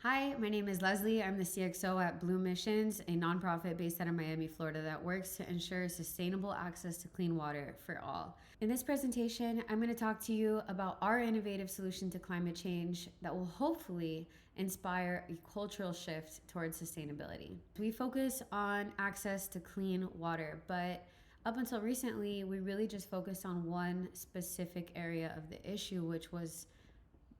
Hi, my name is Leslie. I'm the CXO at Blue Missions, a nonprofit based out of Miami, Florida that works to ensure sustainable access to clean water for all. In this presentation, I'm going to talk to you about our innovative solution to climate change that will hopefully inspire a cultural shift towards sustainability. We focus on access to clean water, but up until recently, we really just focused on one specific area of the issue, which was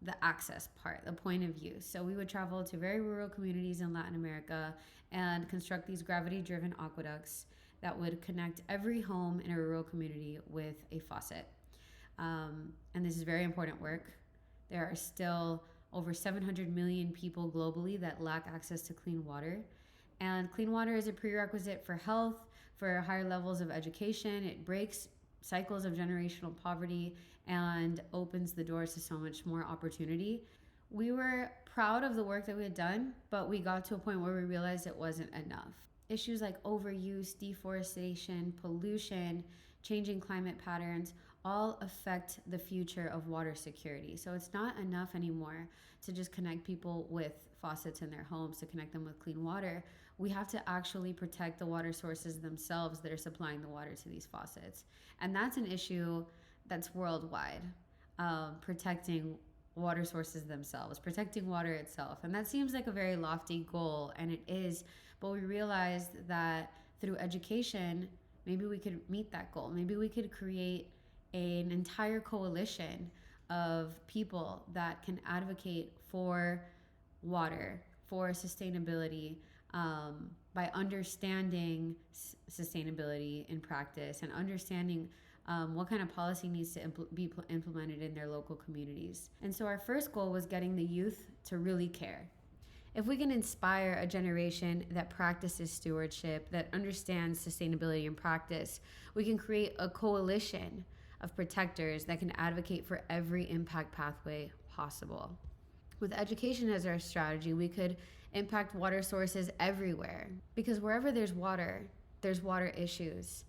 the access part, the point of use. So we would travel to very rural communities in Latin America and construct these gravity-driven aqueducts that would connect every home in a rural community with a faucet. And this is very important work. There are still over 700 million people globally that lack access to clean water. And clean water is a prerequisite for health, for higher levels of education. It breaks cycles of generational poverty and opens the doors to so much more opportunity. We were proud of the work that we had done, but we got to a point where we realized it wasn't enough. Issues like overuse, deforestation, pollution, changing climate patterns all affect the future of water security. So it's not enough anymore to just connect people with faucets in their homes, to connect them with clean water. We have to actually protect the water sources themselves that are supplying the water to these faucets. And that's an issue that's worldwide, protecting water sources themselves, protecting water itself. And that seems like a very lofty goal, and it is, but we realized that through education, maybe we could meet that goal. Maybe we could create an entire coalition of people that can advocate for water, for sustainability, by understanding sustainability in practice and understanding what kind of policy needs to be implemented in their local communities. And so our first goal was getting the youth to really care. If we can inspire a generation that practices stewardship, that understands sustainability in practice, we can create a coalition of protectors that can advocate for every impact pathway possible. With education as our strategy, we could impact water sources everywhere, because wherever there's water issues.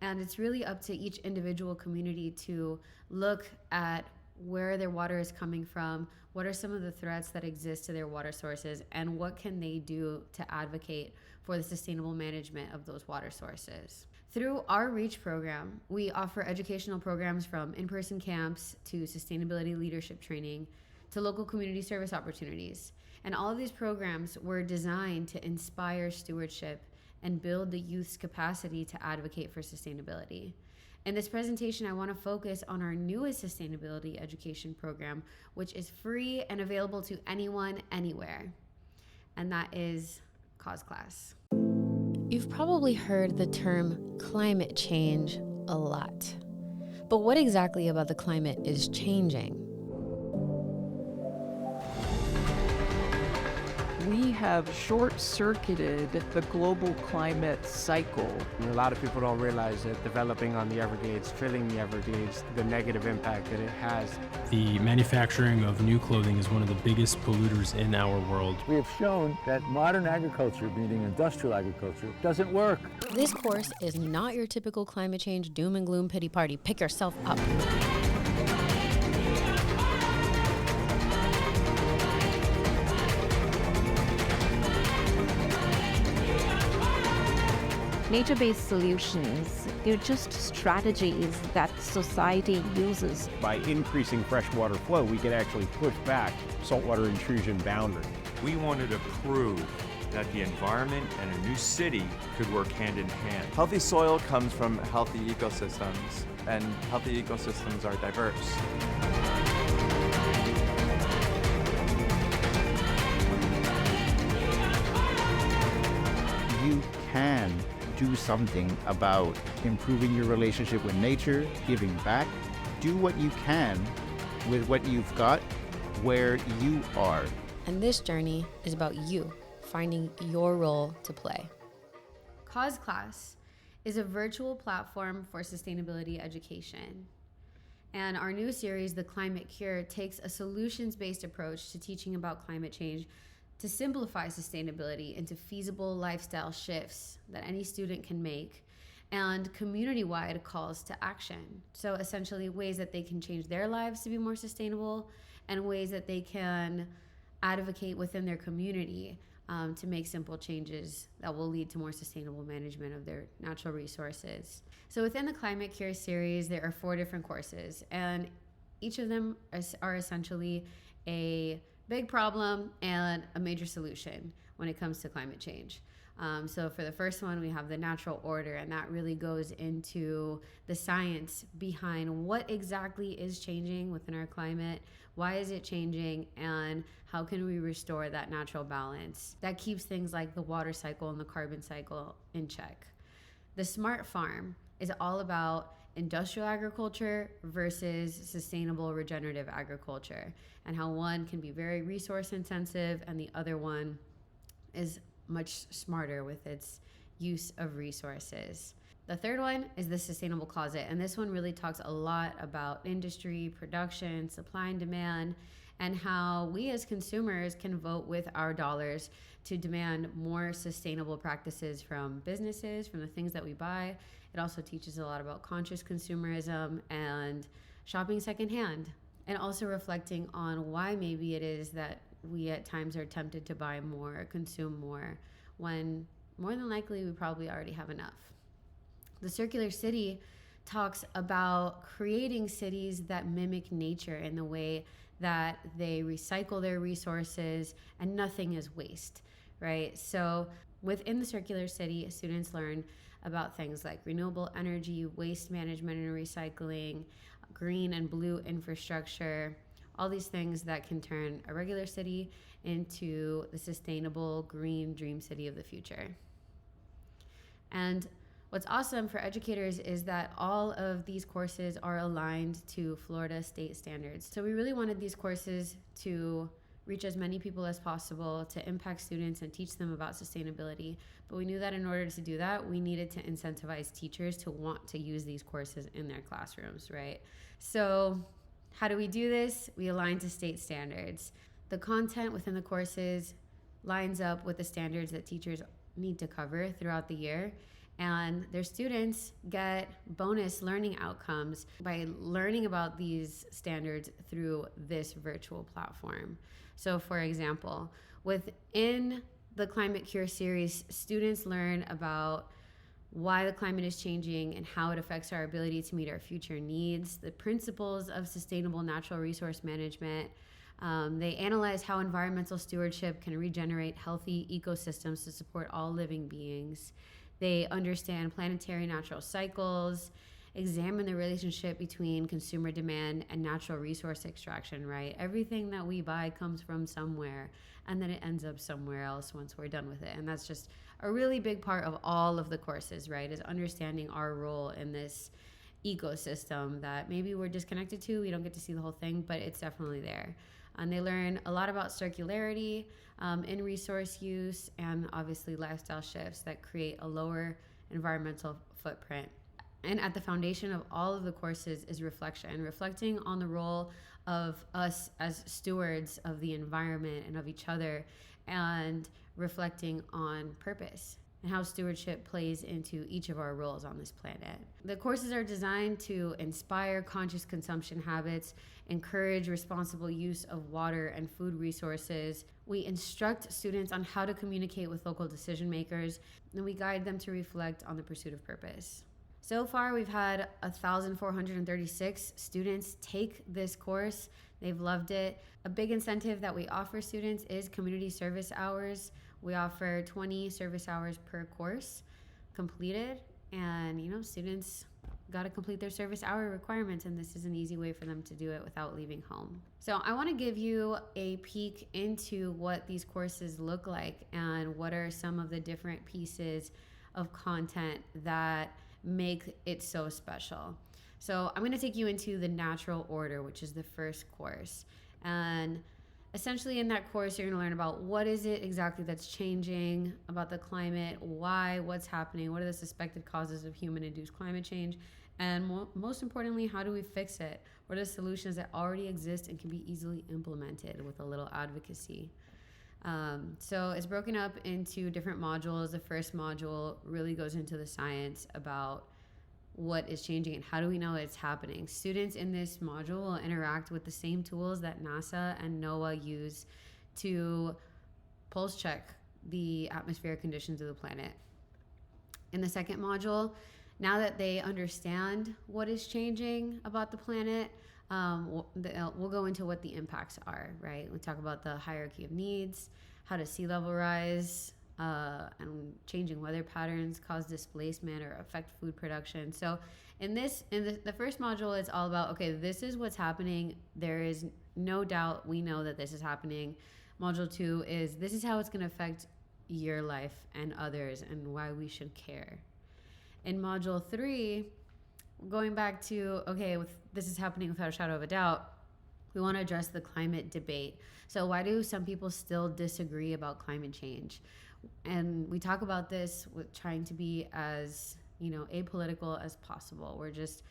And it's really up to each individual community to look at where their water is coming from, what are some of the threats that exist to their water sources, and what can they do to advocate for the sustainable management of those water sources. Through our REACH program, we offer educational programs from in-person camps to sustainability leadership training to local community service opportunities. And all of these programs were designed to inspire stewardship and build the youth's capacity to advocate for sustainability. In this presentation, I want to focus on our newest sustainability education program, which is free and available to anyone, anywhere. And that is Cause Class. You've probably heard the term climate change a lot. But what exactly about the climate is changing? We have short-circuited the global climate cycle. A lot of people don't realize that developing on the Everglades, filling the Everglades, the negative impact that it has. The manufacturing of new clothing is one of the biggest polluters in our world. We have shown that modern agriculture, meaning industrial agriculture, doesn't work. This course is not your typical climate change doom and gloom pity party. Pick yourself up. Nature-based solutions, they're just strategies that society uses. By increasing freshwater flow, we can actually push back saltwater intrusion boundary. We wanted to prove that the environment and a new city could work hand in hand. Healthy soil comes from healthy ecosystems, and healthy ecosystems are diverse. You can do something about improving your relationship with nature, giving back. Do what you can with what you've got where you are. And this journey is about you finding your role to play. Cause Class is a virtual platform for sustainability education. And our new series, The Climate Cure, takes a solutions-based approach to teaching about climate change to simplify sustainability into feasible lifestyle shifts that any student can make, and community-wide calls to action. So essentially ways that they can change their lives to be more sustainable, and ways that they can advocate within their community to make simple changes that will lead to more sustainable management of their natural resources. So within the Climate Cure series, there are 4 different courses, and each of them are essentially a big problem and a major solution when it comes to climate change. So for the first one, we have the natural order, and that really goes into the science behind what exactly is changing within our climate, why is it changing, and how can we restore that natural balance that keeps things like the water cycle and the carbon cycle in check. The smart farm is all about industrial agriculture versus sustainable regenerative agriculture, and how one can be very resource intensive and the other one is much smarter with its use of resources. The third one is the sustainable closet, and this one really talks a lot about industry, production, supply and demand, and how we as consumers can vote with our dollars to demand more sustainable practices from businesses, from the things that we buy. It also teaches a lot about conscious consumerism and shopping secondhand, and also reflecting on why maybe it is that we at times are tempted to buy more, consume more, when more than likely we probably already have enough. The Circular City talks about creating cities that mimic nature in the way that they recycle their resources and nothing is waste, right? So within the Circular City, students learn about things like renewable energy, waste management and recycling, green and blue infrastructure, all these things that can turn a regular city into the sustainable green dream city of the future. And what's awesome for educators is that all of these courses are aligned to Florida state standards. So we really wanted these courses to reach as many people as possible, to impact students and teach them about sustainability. But we knew that in order to do that, we needed to incentivize teachers to want to use these courses in their classrooms, right? So how do we do this? We align to state standards. The content within the courses lines up with the standards that teachers need to cover throughout the year. And their students get bonus learning outcomes by learning about these standards through this virtual platform. So for example, within the Climate Cure series, students learn about why the climate is changing and how it affects our ability to meet our future needs, the principles of sustainable natural resource management. They analyze how environmental stewardship can regenerate healthy ecosystems to support all living beings. They understand planetary natural cycles, examine the relationship between consumer demand and natural resource extraction, right? Everything that we buy comes from somewhere, and then it ends up somewhere else once we're done with it. And that's just a really big part of all of the courses, right? Is understanding our role in this ecosystem that maybe we're disconnected to. We don't get to see the whole thing, but it's definitely there. And they learn a lot about circularity in resource use, and obviously lifestyle shifts that create a lower environmental footprint. And at the foundation of all of the courses is reflection, reflecting on the role of us as stewards of the environment and of each other, and reflecting on purpose and how stewardship plays into each of our roles on this planet. The courses are designed to inspire conscious consumption habits, encourage responsible use of water and food resources. We instruct students on how to communicate with local decision makers, and we guide them to reflect on the pursuit of purpose. So far, we've had 1,436 students take this course. They've loved it. A big incentive that we offer students is community service hours. We offer 20 service hours per course completed, and students got to complete their service hour requirements, and this is an easy way for them to do it without leaving home. So I want to give you a peek into what these courses look like and what are some of the different pieces of content that make it so special. So I'm going to take you into the natural order, which is the first course. And essentially in that course, you're going to learn about what is it exactly that's changing about the climate, why, what's happening, what are the suspected causes of human-induced climate change, and most importantly, how do we fix it? What are the solutions that already exist and can be easily implemented with a little advocacy? So it's broken up into different modules. The first module really goes into the science about what is changing and how do we know it's happening. Students in this module will interact with the same tools that NASA and NOAA use to pulse check the atmospheric conditions of the planet. In the second module, now that they understand what is changing about the planet, we'll go into what the impacts are, right? We talk about the hierarchy of needs, how does sea level rise and changing weather patterns cause displacement or affect food production. So in the first module, it's all about, okay, this is what's happening. There is no doubt we know that this is happening. Module 2 is this is how it's going to affect your life and others and why we should care. In module 3, going back to, okay, this is happening without a shadow of a doubt, we want to address the climate debate. So why do some people still disagree about climate change? And we talk about this with trying to be as, apolitical as possible. We're just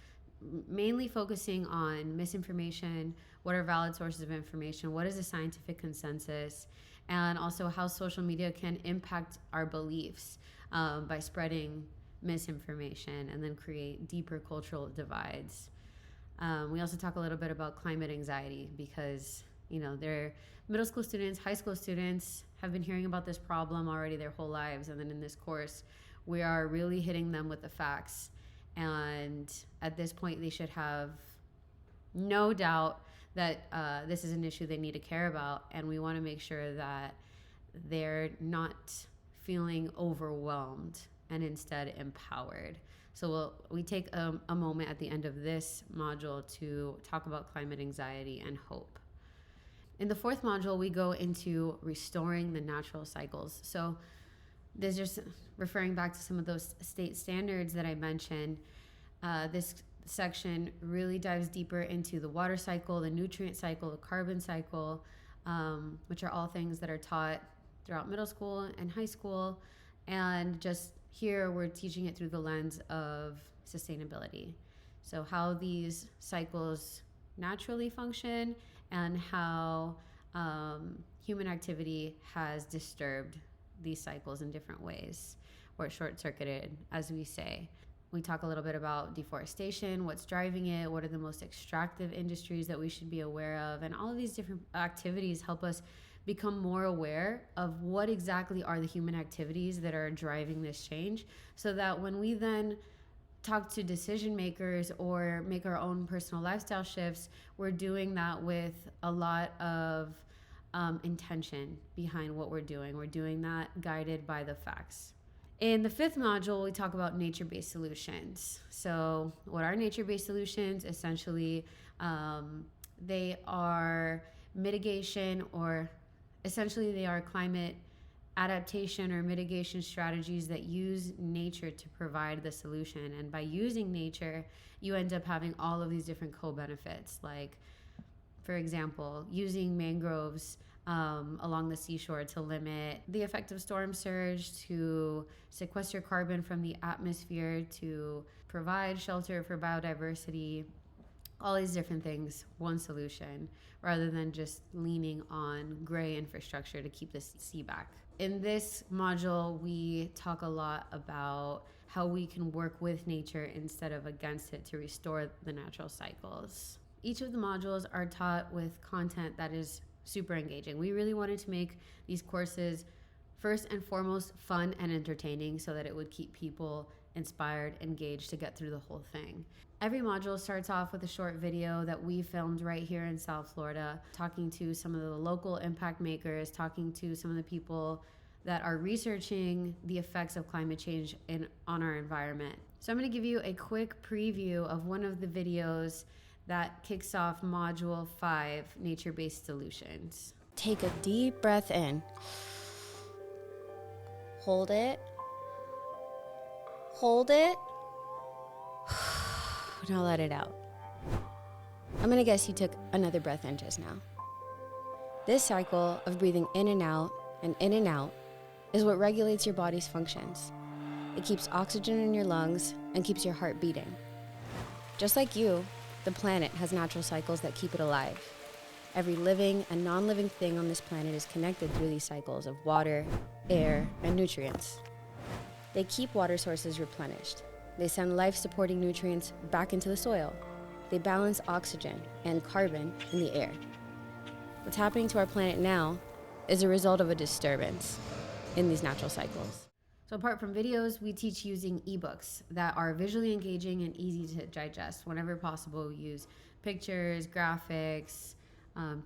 mainly focusing on misinformation, what are valid sources of information, what is the scientific consensus, and also how social media can impact our beliefs by spreading misinformation and then create deeper cultural divides. We also talk a little bit about climate anxiety because, they're middle school students, high school students have been hearing about this problem already their whole lives. And then in this course, we are really hitting them with the facts. And at this point, they should have no doubt that this is an issue they need to care about. And we want to make sure that they're not feeling overwhelmed and instead empowered. So we take a moment at the end of this module to talk about climate anxiety and hope. In the fourth module, we go into restoring the natural cycles. So this is just referring back to some of those state standards that I mentioned. This section really dives deeper into the water cycle, the nutrient cycle, the carbon cycle, which are all things that are taught throughout middle school and high school. And just here, we're teaching it through the lens of sustainability. So how these cycles naturally function and how human activity has disturbed these cycles in different ways, or short-circuited, as we say. We talk a little bit about deforestation, what's driving it, what are the most extractive industries that we should be aware of, and all of these different activities help us become more aware of what exactly are the human activities that are driving this change, so that when we then talk to decision makers or make our own personal lifestyle shifts, we're doing that with a lot of intention behind what we're doing. We're doing that guided by the facts. In the fifth module, we talk about nature-based solutions. So what are nature-based solutions? Essentially, they are mitigation, or essentially they are climate adaptation or mitigation strategies that use nature to provide the solution. And by using nature, you end up having all of these different co-benefits. Like, for example, using mangroves along the seashore to limit the effect of storm surge, to sequester carbon from the atmosphere, to provide shelter for biodiversity, all these different things, one solution, rather than just leaning on gray infrastructure to keep the sea back. In this module, we talk a lot about how we can work with nature instead of against it to restore the natural cycles. Each of the modules are taught with content that is super engaging. We really wanted to make these courses first and foremost fun and entertaining so that it would keep people inspired, engaged to get through the whole thing. Every module starts off with a short video that we filmed right here in South Florida, talking to some of the local impact makers, talking to some of the people that are researching the effects of climate change on our environment. So I'm going to give you a quick preview of one of the videos that kicks off Module 5, Nature-Based Solutions. Take a deep breath in. Hold it. Hold it. Now let it out. I'm gonna guess you took another breath in just now. This cycle of breathing in and out is what regulates your body's functions. It keeps oxygen in your lungs and keeps your heart beating. Just like you, the planet has natural cycles that keep it alive. Every living and non-living thing on this planet is connected through these cycles of water, air, and nutrients. They keep water sources replenished. They send life-supporting nutrients back into the soil. They balance oxygen and carbon in the air. What's happening to our planet now is a result of a disturbance in these natural cycles. So apart from videos, we teach using ebooks that are visually engaging and easy to digest. Whenever possible, we use pictures, graphics,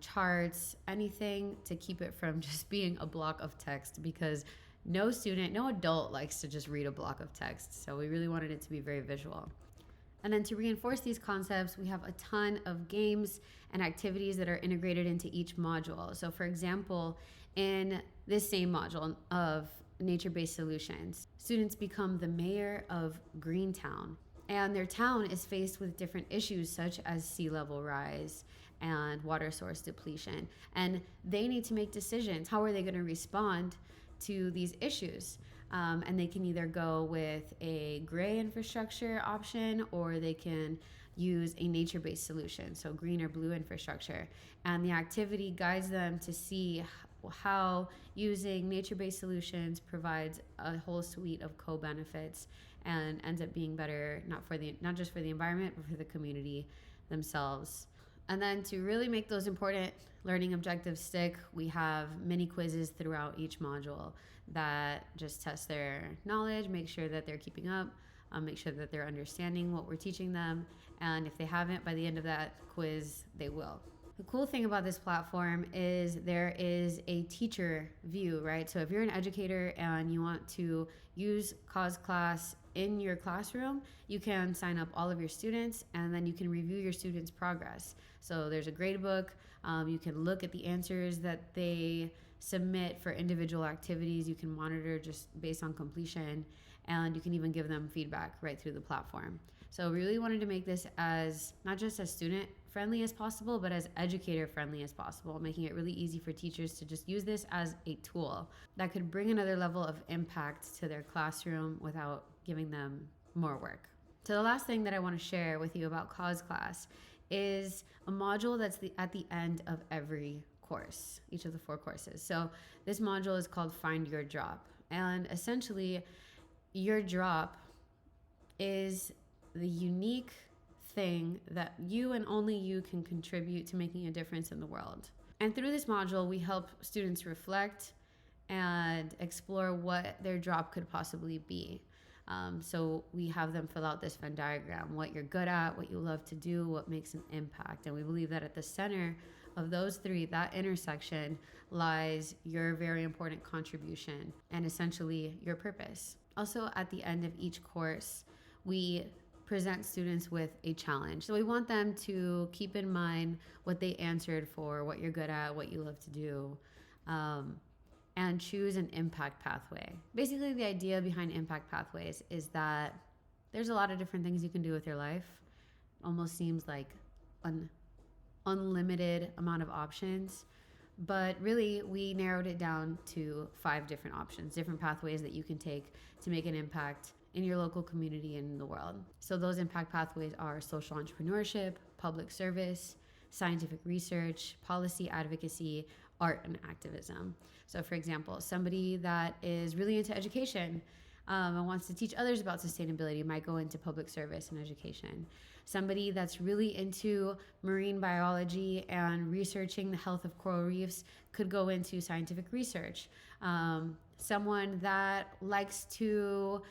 charts, anything to keep it from just being a block of text, because no student, no adult likes to just read a block of text. So we really wanted it to be very visual. And then to reinforce these concepts, we have a ton of games and activities that are integrated into each module. So for example, in this same module of nature-based solutions, students become the mayor of Greentown, and their town is faced with different issues such as sea level rise and water source depletion. And they need to make decisions. How are they going to respond to these issues? And they can either go with a gray infrastructure option, or they can use a nature-based solution, so green or blue infrastructure. And the activity guides them to see how using nature-based solutions provides a whole suite of co-benefits and ends up being better, not just for the environment, but for the community themselves. And then to really make those important learning objectives stick, we have mini quizzes throughout each module that just test their knowledge, make sure that they're keeping up, make sure that they're understanding what we're teaching them. And if they haven't, by the end of that quiz, they will. The cool thing about this platform is there is a teacher view, right? So if you're an educator and you want to use Cause Class in your classroom, you can sign up all of your students, and then you can review your students' progress. So there's a grade book. You can look at the answers that they submit for individual activities. You can monitor just based on completion, and you can even give them feedback right through the platform. So we really wanted to make this as not just as student friendly as possible, but as educator friendly as possible, making it really easy for teachers to just use this as a tool that could bring another level of impact to their classroom without giving them more work. So the last thing that I want to share with you about Cause Class is a module that's at the end of every course, each of the 4 courses. So this module is called Find Your Drop. And essentially, your drop is the unique thing that you and only you can contribute to making a difference in the world. And through this module, we help students reflect and explore what their drop could possibly be. So we have them fill out this Venn diagram, what you're good at, what you love to do, what makes an impact. And we believe that at the center of those 3, that intersection, lies your very important contribution and essentially your purpose. Also, at the end of each course, we present students with a challenge. So we want them to keep in mind what they answered for, what you're good at, what you love to do, and choose an impact pathway. Basically, the idea behind impact pathways is that there's a lot of different things you can do with your life. Almost seems like an unlimited amount of options, but really we narrowed it down to 5 different options, different pathways that you can take to make an impact in your local community and in the world. So those impact pathways are social entrepreneurship, public service, scientific research, policy advocacy, art, and activism. So for example, somebody that is really into education and wants to teach others about sustainability might go into public service and education. Somebody that's really into marine biology and researching the health of coral reefs could go into scientific research. Someone that likes to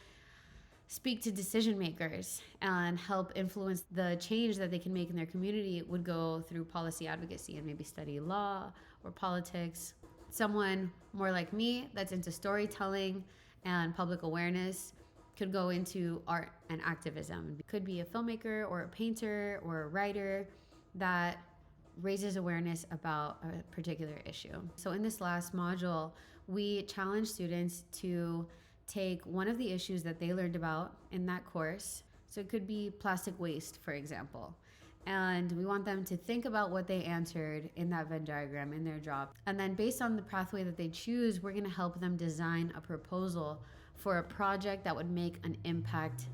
speak to decision makers and help influence the change that they can make in their community would go through policy advocacy and maybe study law or politics. Someone more like me that's into storytelling and public awareness could go into art and activism. It could be a filmmaker or a painter or a writer that raises awareness about a particular issue. So in this last module, we challenge students to take one of the issues that they learned about in that course. So it could be plastic waste, for example. And we want them to think about what they answered in that Venn diagram in their drop. And then based on the pathway that they choose, we're going to help them design a proposal for a project that would make an impact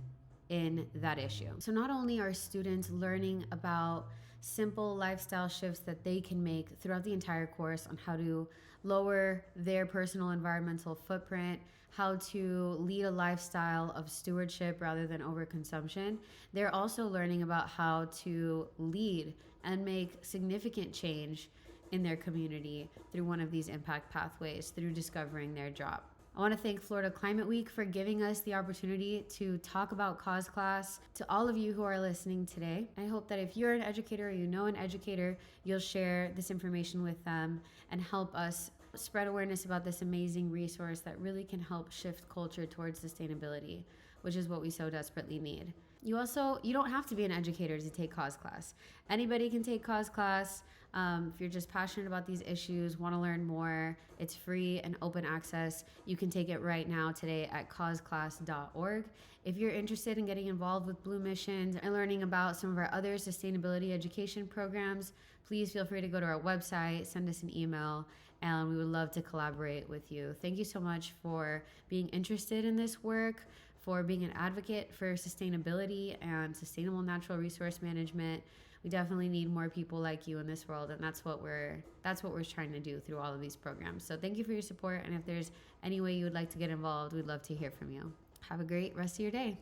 in that issue. So not only are students learning about simple lifestyle shifts that they can make throughout the entire course on how to lower their personal environmental footprint, how to lead a lifestyle of stewardship rather than overconsumption, they're also learning about how to lead and make significant change in their community through one of these impact pathways, through discovering their drop. I want to thank Florida Climate Week for giving us the opportunity to talk about Cause Class. To all of you who are listening today, I hope that if you're an educator or you know an educator, you'll share this information with them and help us spread awareness about this amazing resource that really can help shift culture towards sustainability, which is what we so desperately need. You don't have to be an educator to take Cause Class. Anybody can take Cause Class. If you're just passionate about these issues, want to learn more, it's free and open access. You can take it right now today at causeclass.org. If you're interested in getting involved with Blue Missions and learning about some of our other sustainability education programs, please feel free to go to our website, send us an email, and we would love to collaborate with you. Thank you so much for being interested in this work, for being an advocate for sustainability and sustainable natural resource management. We definitely need more people like you in this world, and that's what we're trying to do through all of these programs. So thank you for your support, and if there's any way you would like to get involved, we'd love to hear from you. Have a great rest of your day.